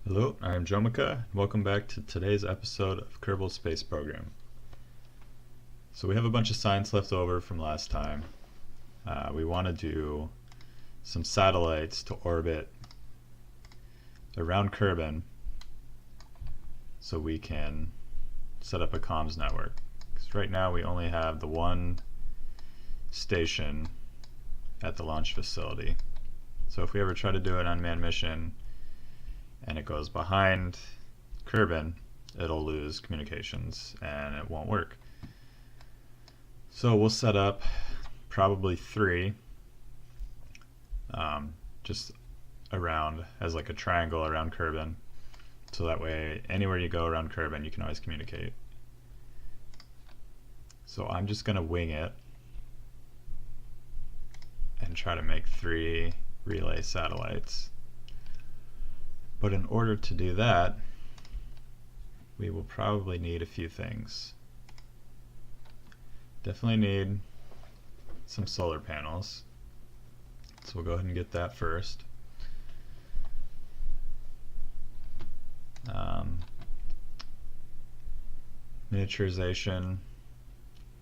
Hello, I am Jomika. Welcome back to today's episode of Kerbal Space Program. So we have a bunch of science left over from last time. We want to do some satellites to orbit around Kerbin so we can set up a comms network. Because right now we only have the one station at the launch facility. So if we ever try to do an unmanned mission and it goes behind Kerbin, it'll lose communications and it won't work. So we'll set up probably three just around as like a triangle around Kerbin, so that way anywhere you go around Kerbin you can always communicate. So I'm just going to wing it and try to make 3 relay satellites. But in order to do that, we will probably need a few things. Definitely need some solar panels. So we'll go ahead and get that first. Miniaturization.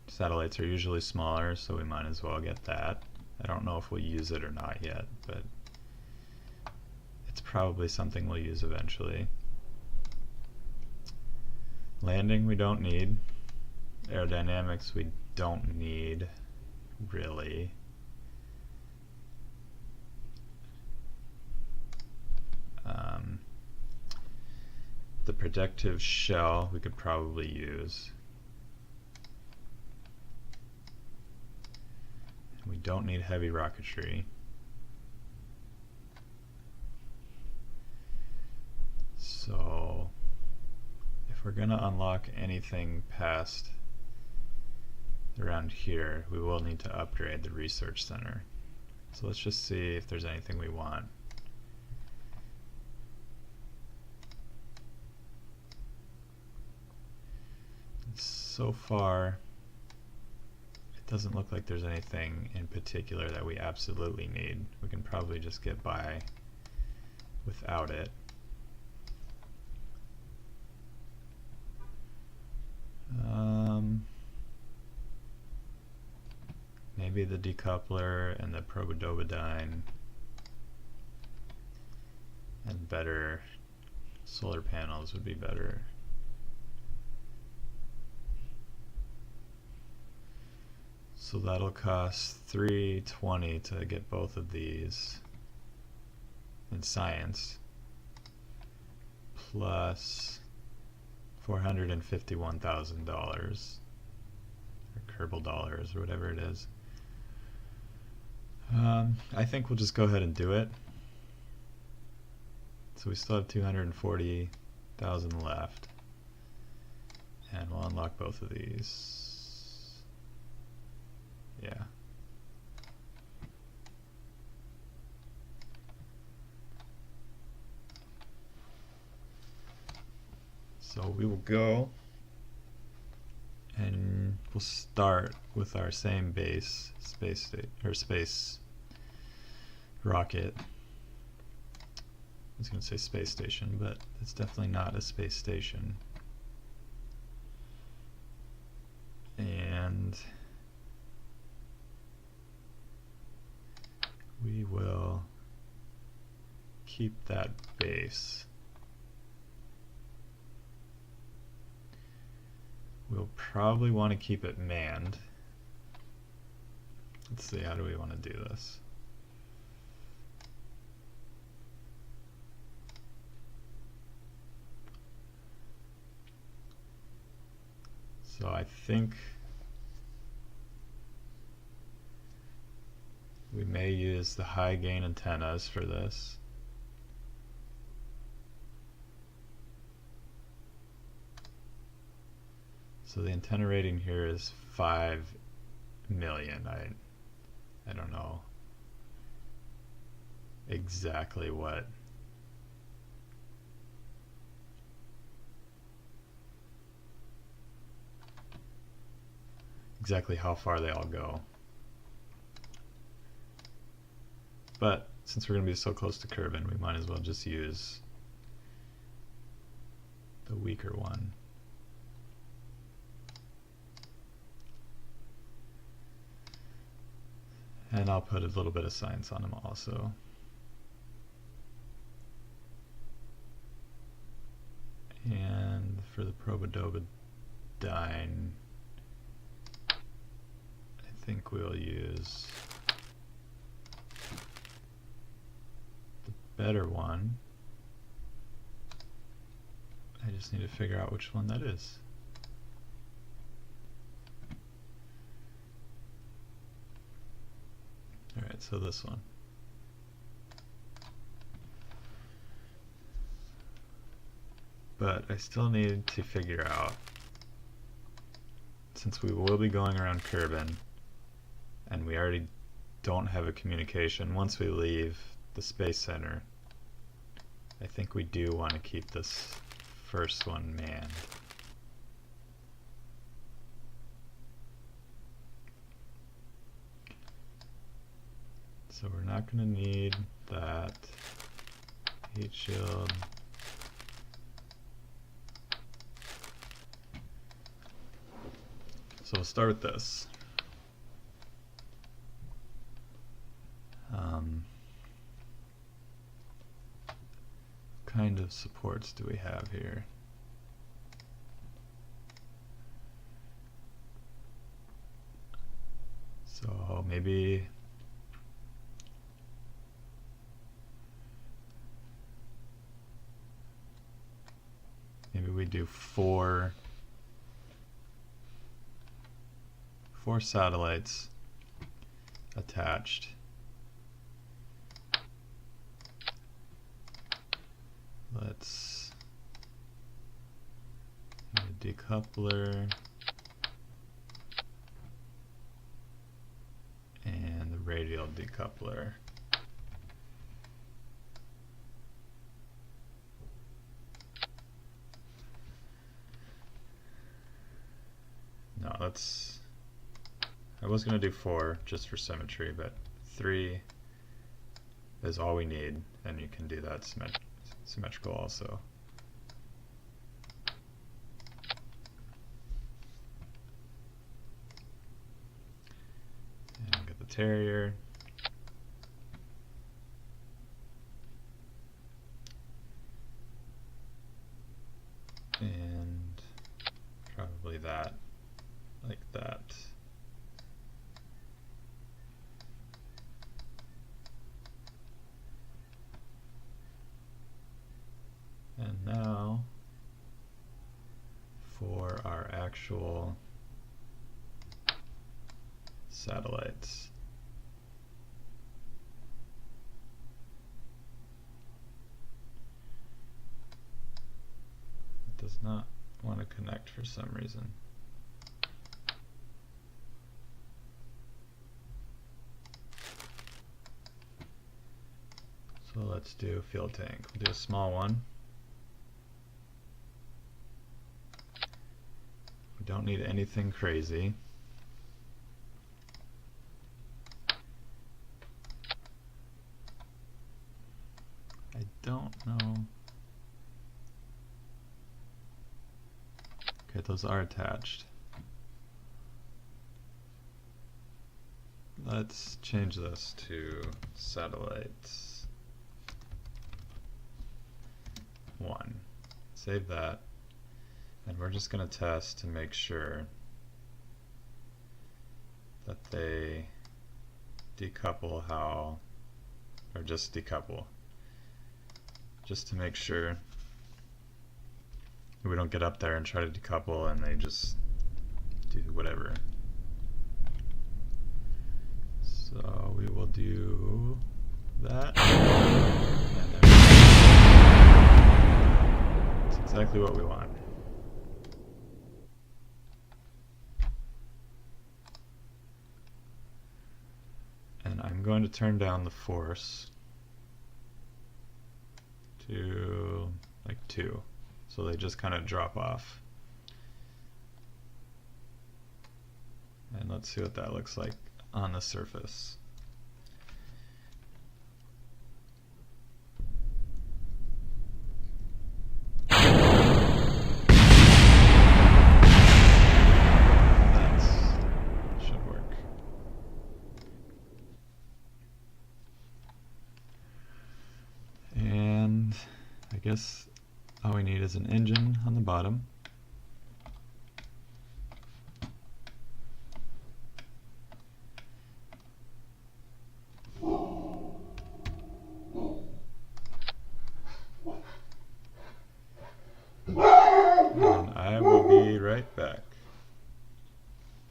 Satellites are usually smaller, so we might as well get that. I don't know if we'll use it or not yet, but it's probably something we'll use eventually. Landing we don't need. Aerodynamics we don't need, really. The protective shell we could probably use. We don't need heavy rocketry. So if we're going to unlock anything past around here, we will need to upgrade the research center. So let's just see if there's anything we want. So far, it doesn't look like there's anything in particular that we absolutely need. We can probably just get by without it. Maybe the decoupler and the probodobodine and better solar panels would be better. So that'll cost $320 to get both of these in science, plus $451,000 or Kerbal dollars or whatever it is. I think we'll just go ahead and do it. So we still have 240,000 left, and we'll unlock both of these. Yeah. So we will go and we'll start with our same base space rocket. I was going to say space station, but it's definitely not a space station. And we will keep that base. We'll probably want to keep it manned. Let's see, how do we want to do this? So I think we may use the high gain antennas for this. So the antenna rating here is 5 million. I don't know exactly how far they all go. But since we're going to be so close to Kerbin, we might as well just use the weaker one. And I'll put a little bit of science on them also. And for the probodobadine, I think we'll use the better one. I just need to figure out which one that is. Alright, so this one. But I still need to figure out, since we will be going around Kerbin, and we already don't have a communication, once we leave the Space Center, I think we do want to keep this first one manned. So we're not going to need that heat shield. So we'll start with this. What kind of supports do we have here? So maybe we do four satellites attached. Let's have a decoupler and the radial decoupler. No, I was going to do 4 just for symmetry, but 3 is all we need, and you can do that symmetrical also. And get the Terrier. And probably that, like that. And now for our actual satellites. It does not want to connect for some reason. So let's do fuel tank. We'll do a small one. We don't need anything crazy. I don't know. Okay, those are attached. Let's change this to satellites 1. Save that. And we're just going to test to make sure that they decouple how, or just decouple. Just to make sure we don't get up there and try to decouple and they just do whatever. So we will do that. That's exactly what we want. And I'm going to turn down the force to like 2, so they just kind of drop off. And let's see what that looks like on the surface. I guess all we need is an engine on the bottom. And I will be right back.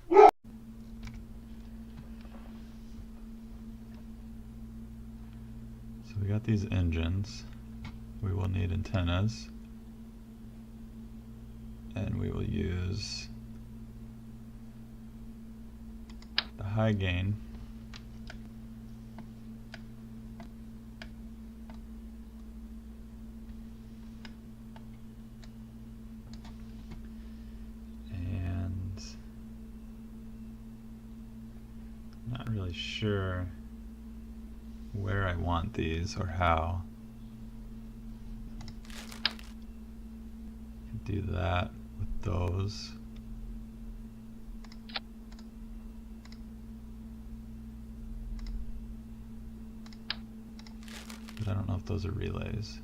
So we got these engines. We will need antennas. And we will use the high gain. Not really sure where I want these or how. Do that with those. But I don't know if those are relays.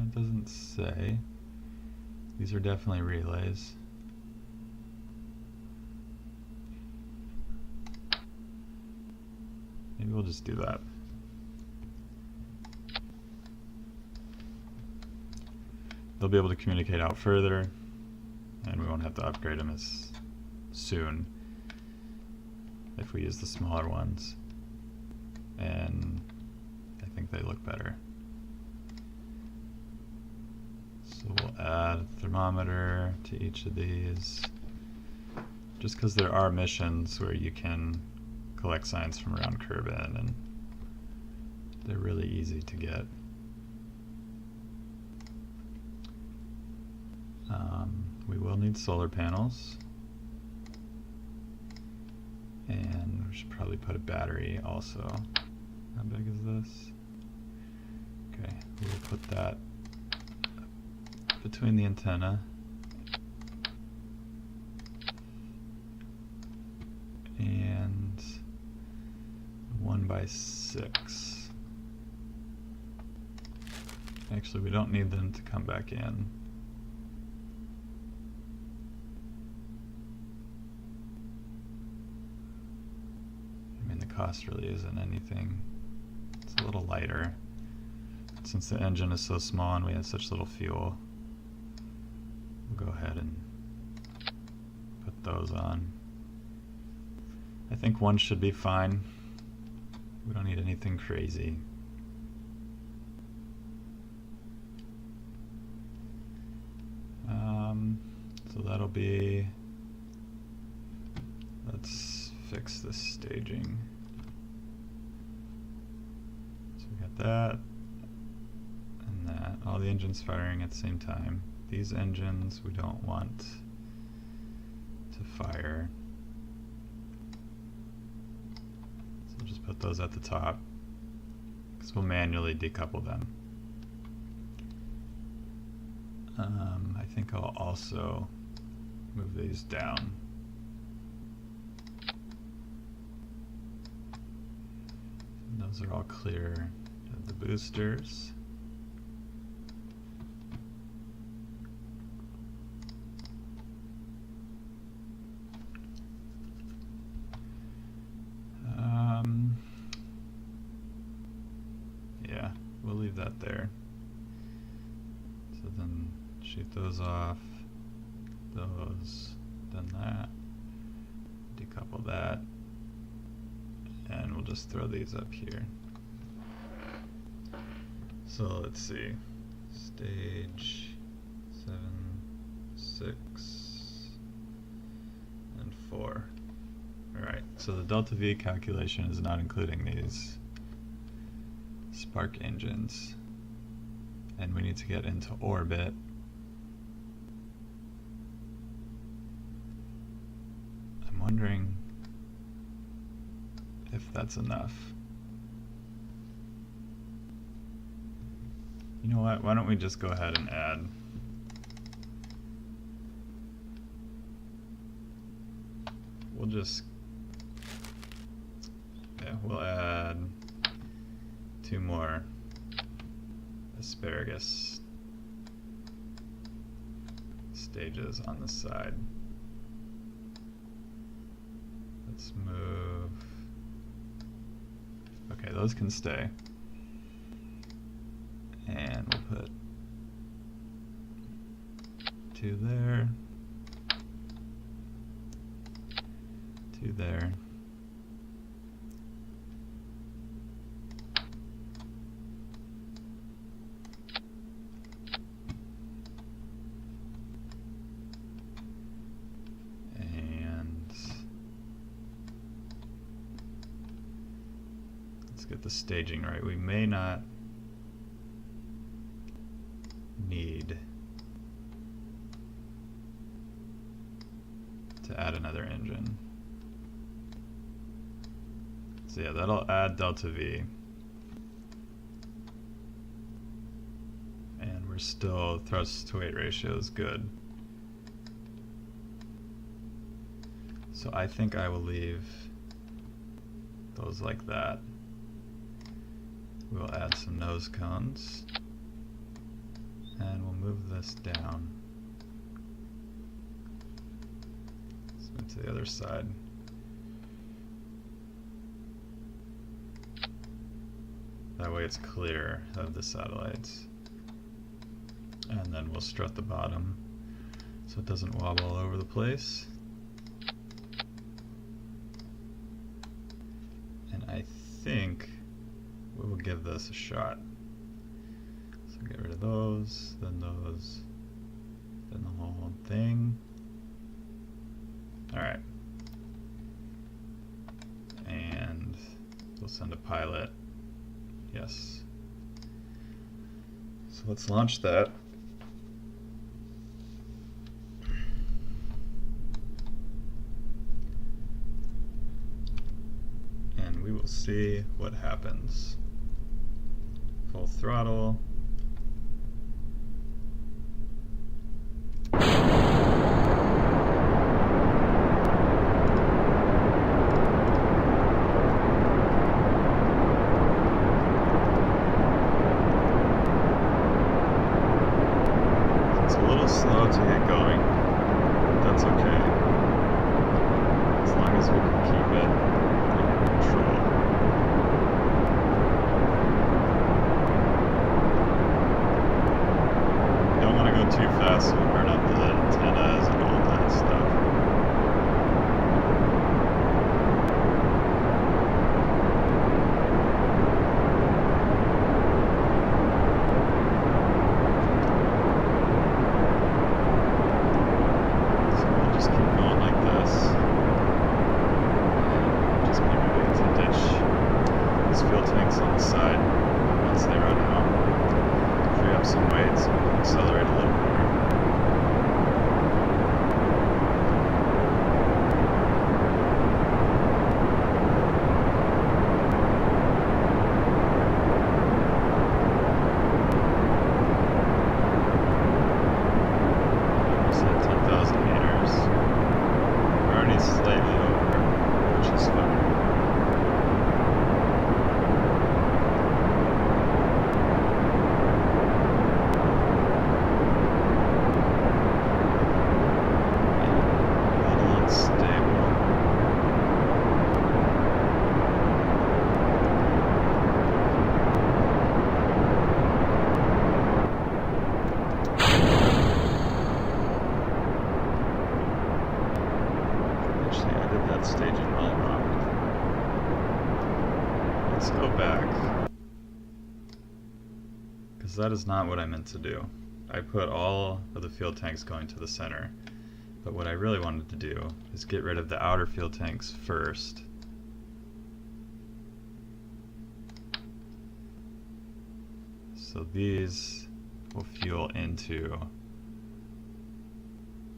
It doesn't say. These are definitely relays. Maybe we'll just do that. They'll be able to communicate out further, and we won't have to upgrade them as soon if we use the smaller ones. And I think they look better. So we'll add a thermometer to each of these, just because there are missions where you can collect signs from around Kerbin, and they're really easy to get. We will need solar panels, and we should probably put a battery also. How big is this? Okay, we'll put that between the antenna and 1x6. Actually, we don't need them to come back in. I mean, the cost really isn't anything. It's a little lighter. Since the engine is so small and we have such little fuel, we'll go ahead and put those on. I think one should be fine. We don't need anything crazy. So that'll be, let's fix this staging. So we got that and that. All the engines firing at the same time. These engines we don't want to fire. So we'll just put those at the top, because we'll manually decouple them. I think I'll also move these down. And those are all clear of the boosters. Yeah, we'll leave that there. So then shoot those off, those, then that, decouple that, and we'll just throw these up here. So let's see, stage 7, 6, and 4. Alright, so the delta V calculation is not including these spark engines, and we need to get into orbit. I'm wondering if that's enough. You know what, why don't we just go ahead and add we'll just we'll add 2 more asparagus stages on the side. Let's move. Okay, those can stay. And we'll put 2 there, 2 there. Let's get the staging right. We may not need to add another engine. So yeah, that'll add delta V. And we're still, thrust to weight ratio is good. So I think I will leave those like that. We'll add some nose cones, and we'll move this down. Let's move to the other side. That way it's clear of the satellites. And then we'll strut the bottom so it doesn't wobble all over the place. And I think we will give this a shot. So get rid of those, then the whole thing. Alright. And we'll send a pilot. Yes. So let's launch that. And we will see what happens. Full throttle. It's a little slow to get going, but that's okay. As long as we can keep it under control. Too fast, so we burn up the antennas and all that stuff. So we'll just keep going like this. And just keep moving to ditch these fuel tanks on the side once they run out. Free up some weight so we can accelerate a little more. Slightly over, which is fine. A little unstable. Actually, I did that staging all wrong. Let's go back. Because that is not what I meant to do. I put all of the fuel tanks going to the center. But what I really wanted to do is get rid of the outer fuel tanks first. So these will fuel into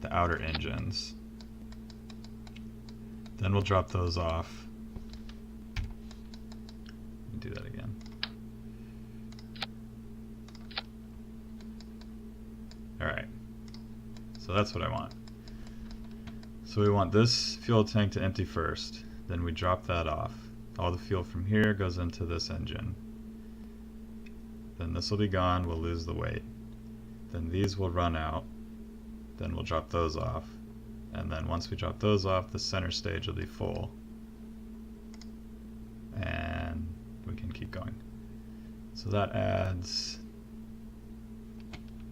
the outer engines. Then we'll drop those off. Let me do that again. Alright, so that's what I want. So we want this fuel tank to empty first, then we drop that off. all the fuel from here goes into this engine. Then this will be gone, we'll lose the weight. Then these will run out, then we'll drop those off. And then once we drop those off, the center stage will be full. And we can keep going. So that adds,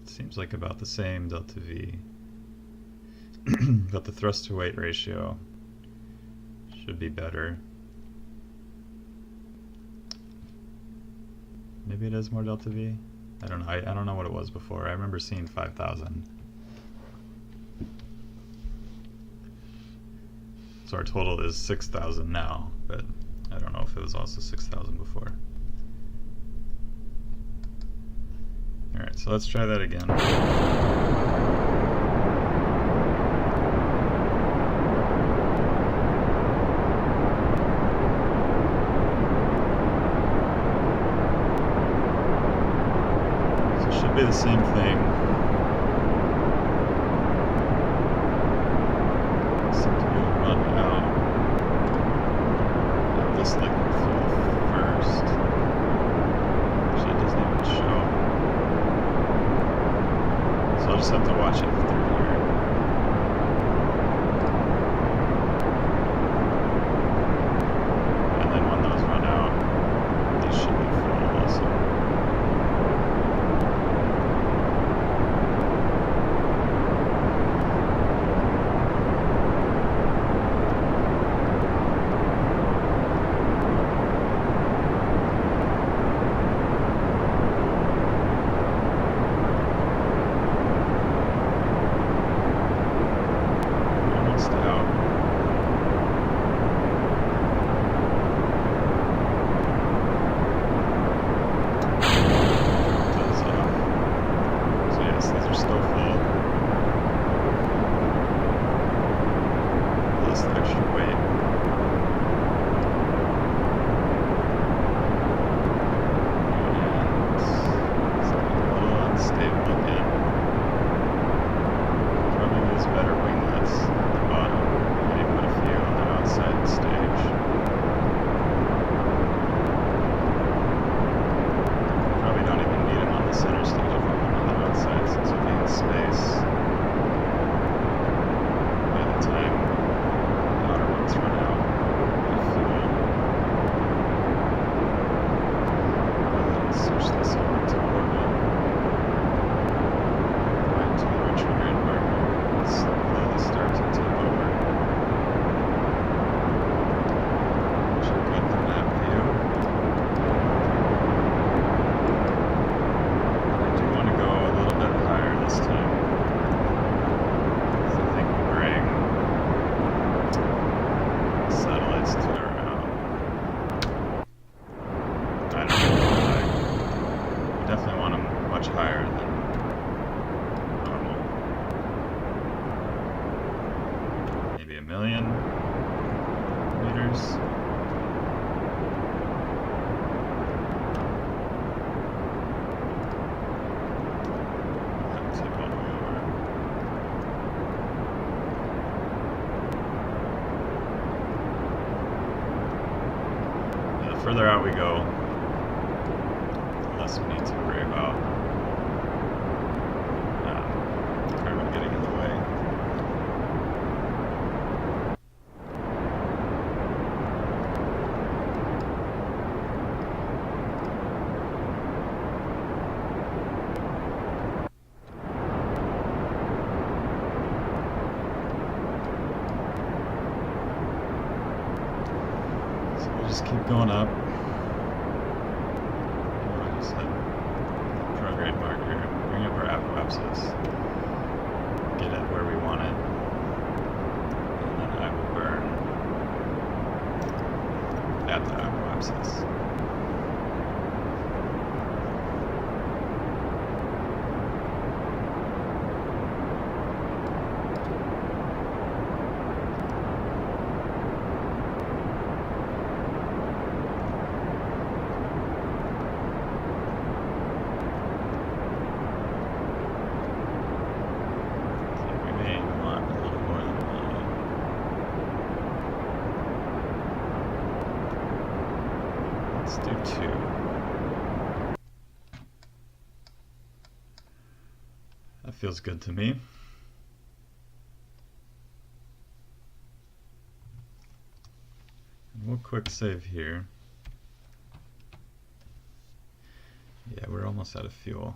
it seems like about the same delta V. But the thrust to weight ratio should be better. Maybe it is more delta V? I don't know. I don't know what it was before. I remember seeing 5,000. So our total is 6,000 now, but I don't know if it was also 6,000 before. Alright, so let's try that again. Be the same thing. Seem to be able to run out of this liquid fuel first. Actually, it doesn't even show. So I'll just have to watch it through here. And then when those run out, these should be full also. million meters. That tip all the way over. And the further out we go, the less we need to worry about carbon getting in the way. Just keep going up. I just hit prograde marker, bring up our apoapsis, get it where we want it, and then I will burn at the apoapsis. Let's do 2. That feels good to me. And we'll quick save here. Yeah, we're almost out of fuel.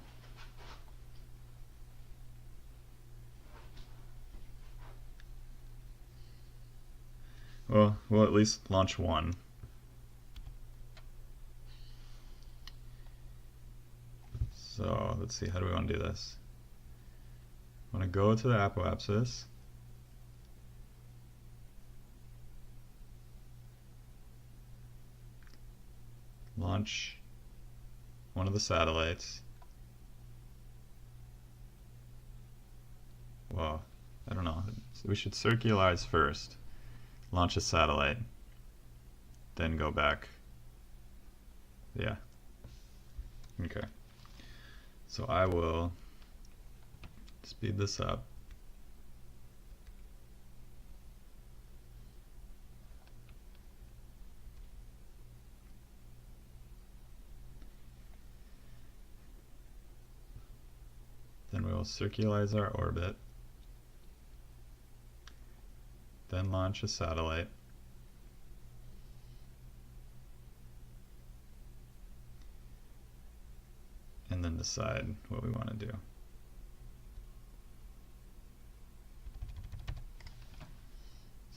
Well, we'll at least launch one. So let's see, how do we want to do this? I want to go to the apoapsis. Launch one of the satellites. Well, I don't know. We should circularize first. Launch a satellite. Then go back. Yeah. Okay. So I will speed this up. Then we will circularize our orbit. Then launch a satellite. And then decide what we want to do.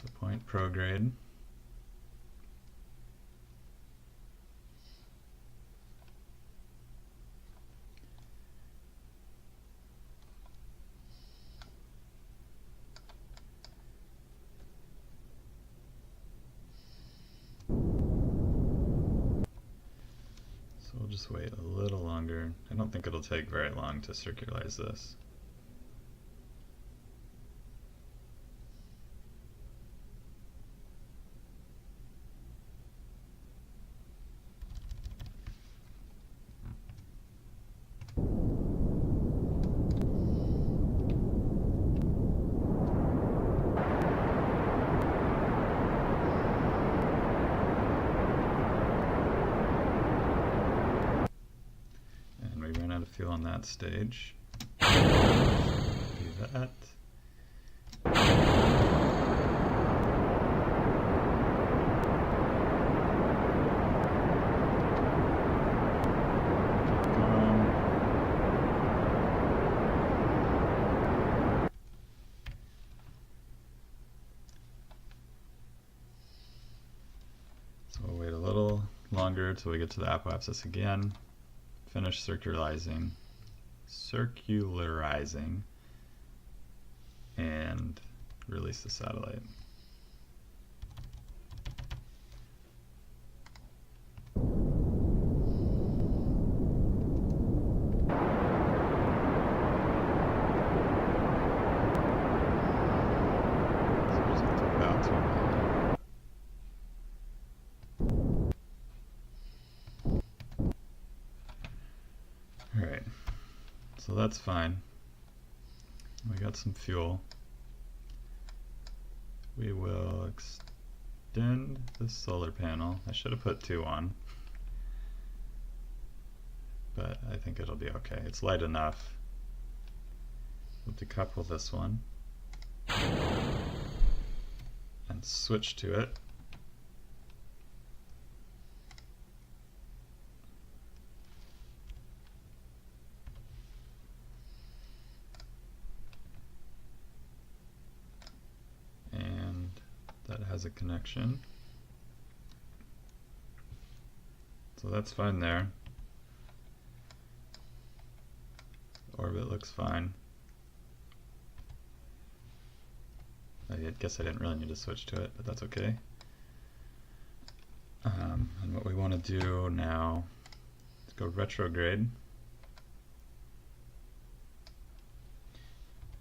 So point prograde. So we'll just wait a little longer. I don't think it'll take very long to circularize this. Fuel on that stage. Do that. So we'll wait a little longer till we get to the apoapsis again. Finish circularizing, and release the satellite. Alright, so that's fine. We got some fuel. We will extend the solar panel. I should have put 2 on, but I think it'll be okay. It's light enough. We'll decouple this one and switch to it. That has a connection. So that's fine there. The orbit looks fine. I guess I didn't really need to switch to it, but that's okay. And what we want to do now is go retrograde.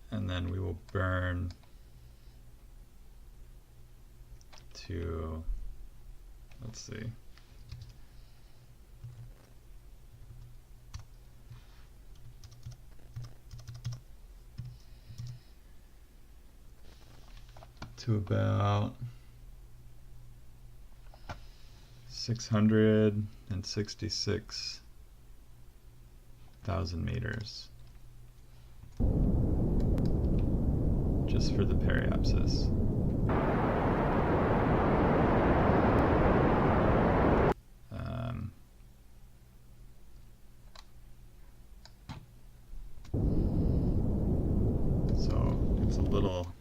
And then we will burn to, let's see, to about 666,000 meters just for the periapsis. So it's a little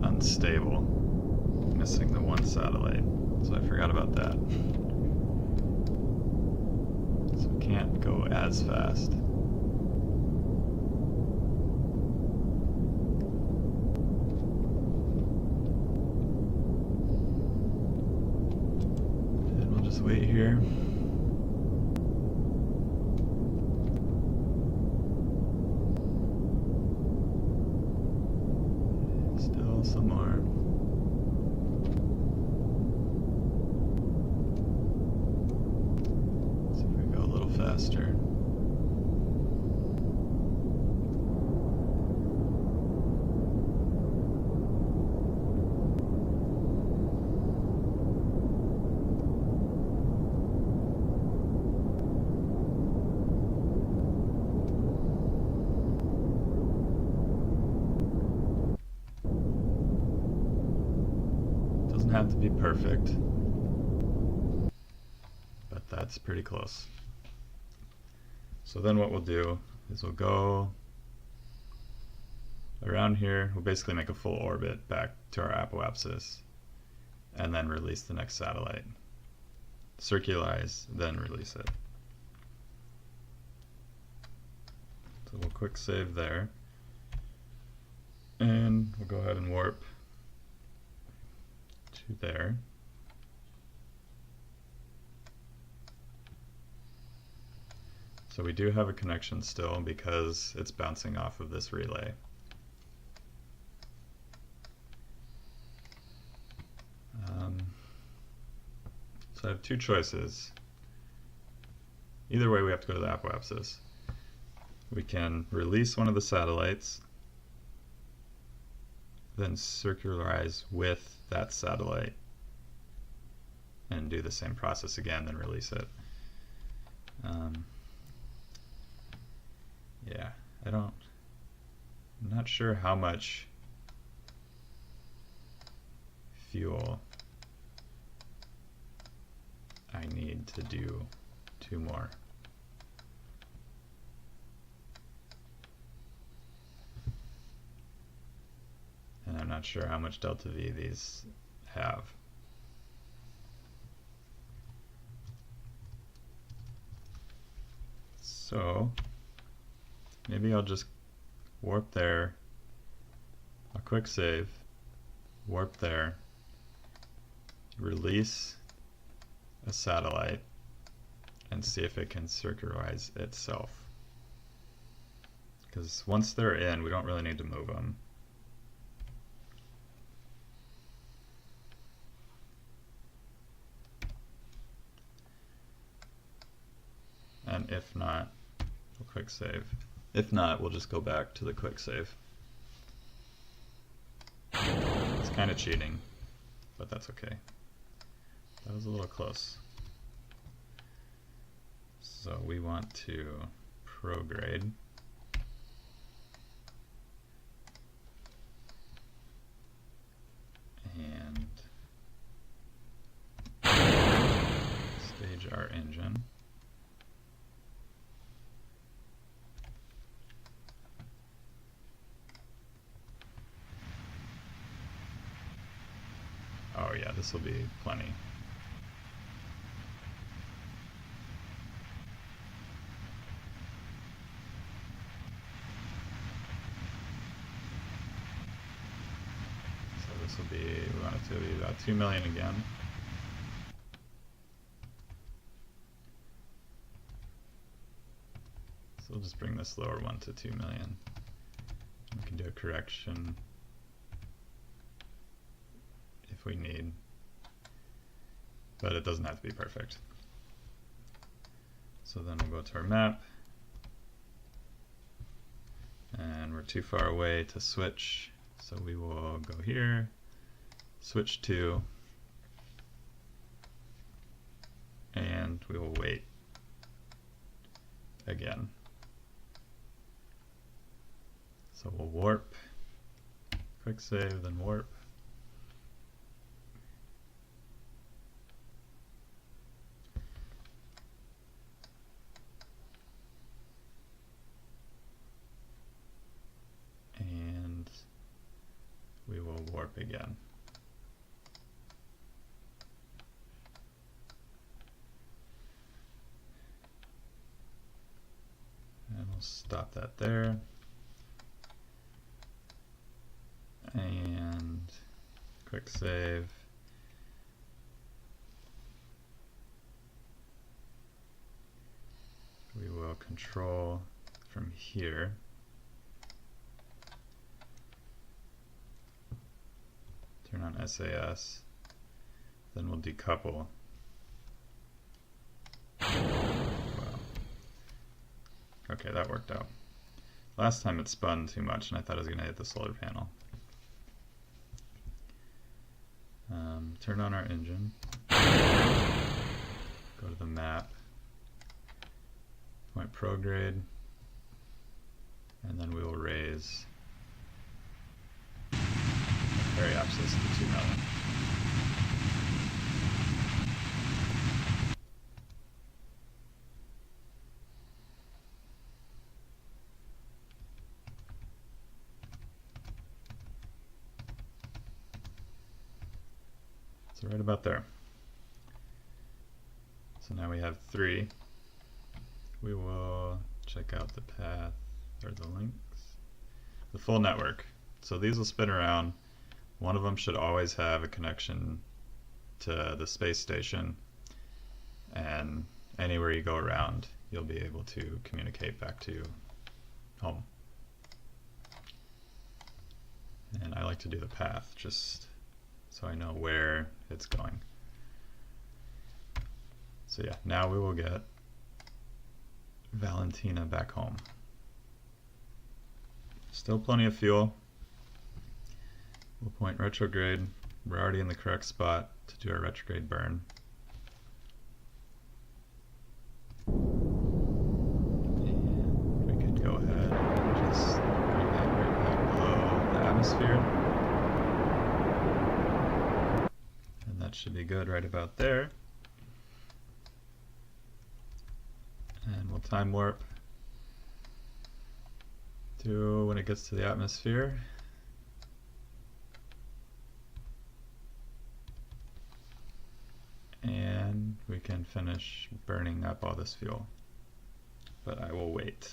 unstable, missing the one satellite, so I forgot about that. So it can't go as fast. And we'll just wait here. Still some more. See if we go a little faster. Have to be perfect, but that's pretty close. So then what we'll do is we'll go around here. We'll basically make a full orbit back to our apoapsis and then release the next satellite. Circularize, then release it. So we'll quick save there, and we'll go ahead and warp to there. So we do have a connection still because it's bouncing off of this relay. So I have two choices. Either way, we have to go to the apoapsis. We can release one of the satellites, then circularize with that satellite and do the same process again, then release it. Yeah, I'm not sure how much fuel I need to do two more. And I'm not sure how much delta V these have. So maybe I'll just warp there, a quick save, warp there, release a satellite, and see if it can circularize itself. Because once they're in, we don't really need to move them. And if not, we'll quick save. If not, we'll just go back to the quick save. It's kind of cheating, but that's okay. That was a little close. So we want to prograde. And stage our engine. Oh yeah, this will be plenty. So this will be, we want it to be about 2 million again. So we'll just bring this lower one to 2 million. We can do a correction if we need, but it doesn't have to be perfect. So then we'll go to our map, and we're too far away to switch, so we will go here, switch to, and we will wait again. So we'll warp, quick save, then warp. And we will warp again. And we'll stop that there. And quick save. We will control from here. Turn on SAS. Then we'll decouple. Wow. Okay, that worked out. Last time it spun too much and I thought it was going to hit the solar panel. Turn on our engine. Go to the map. Point prograde. And then we will raise periapsis to 2 million. So right about there. So now we have 3. We will check out the path or the links. The full network. So these will spin around. One of them should always have a connection to the space station, and anywhere you go around you'll be able to communicate back to home. And I like to do the path just so I know where it's going. So yeah, now we will get Valentina back home. Still plenty of fuel. We'll point retrograde. We're already in the correct spot to do our retrograde burn. And we can go ahead and just bring that right back below the atmosphere. And that should be good right about there. And we'll time warp to when it gets to the atmosphere. And we can finish burning up all this fuel. But I will wait.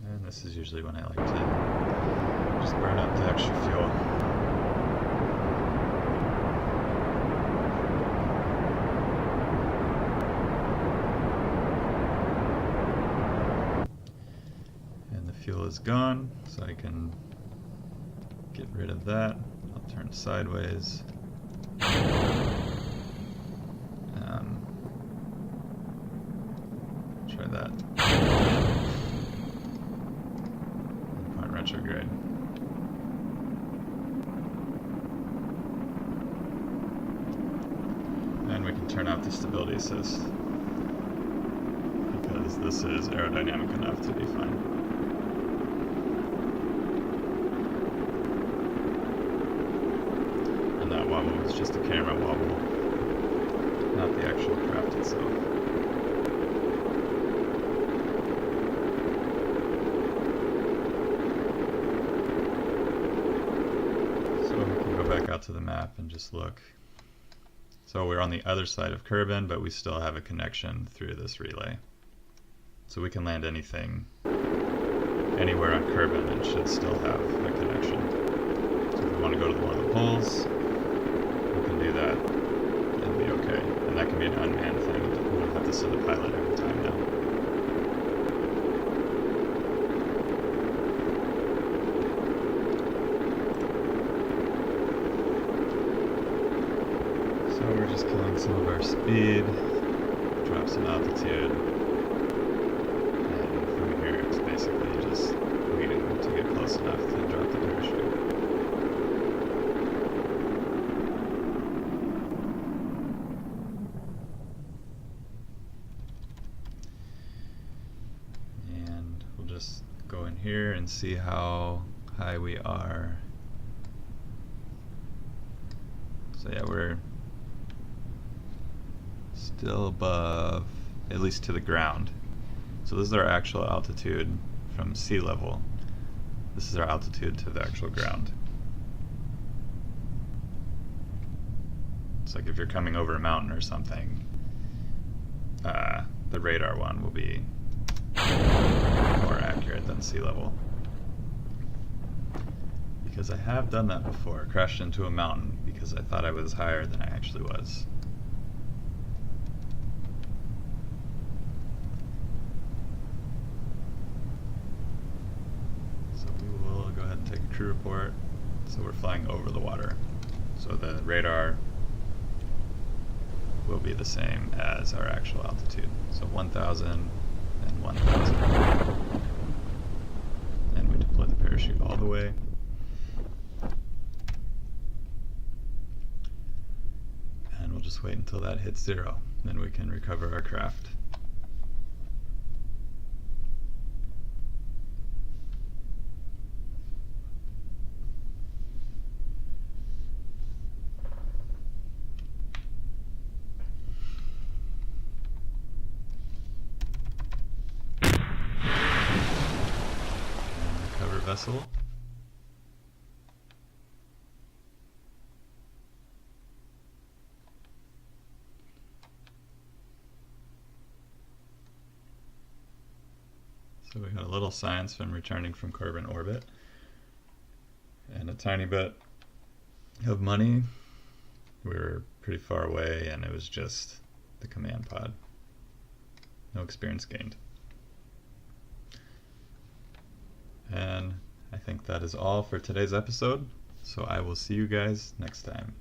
And this is usually when I like to just burn up the extra fuel. And the fuel is gone, so I can get rid of that. I'll turn sideways. Try that. And point retrograde. And we can turn off the stability assist because this is aerodynamic enough to be fine. And that wobble was just a camera wobble, not the actual craft itself. So we can go back out to the map and just look. So we're on the other side of Kerbin, but we still have a connection through this relay. So we can land anything, anywhere on Kerbin, and should still have a connection. So if we want to go to one of the poles, we can do that and be okay. And that can be an unmanned thing. We don't have to send a pilot every time now. So we're just killing some of our speed, drop some altitude, and from here it's basically just waiting to get close enough to just go in here and see how high we are. So yeah, we're still above, at least to the ground. So this is our actual altitude from sea level. This is our altitude to the actual ground. It's like if you're coming over a mountain or something, the radar one will be more accurate than sea level. Because I have done that before, crashed into a mountain because I thought I was higher than I actually was. So we will go ahead and take a crew report. So we're flying over the water. So the radar will be the same as our actual altitude. So 1,000 and 1,000. And we deploy the parachute all the way. And we'll just wait until that hits 0. Then we can recover our craft. Vessel. So we got a little science from returning from Kerbin orbit, and a tiny bit of money. We were pretty far away, and it was just the command pod. No experience gained. And I think that is all for today's episode, so I will see you guys next time.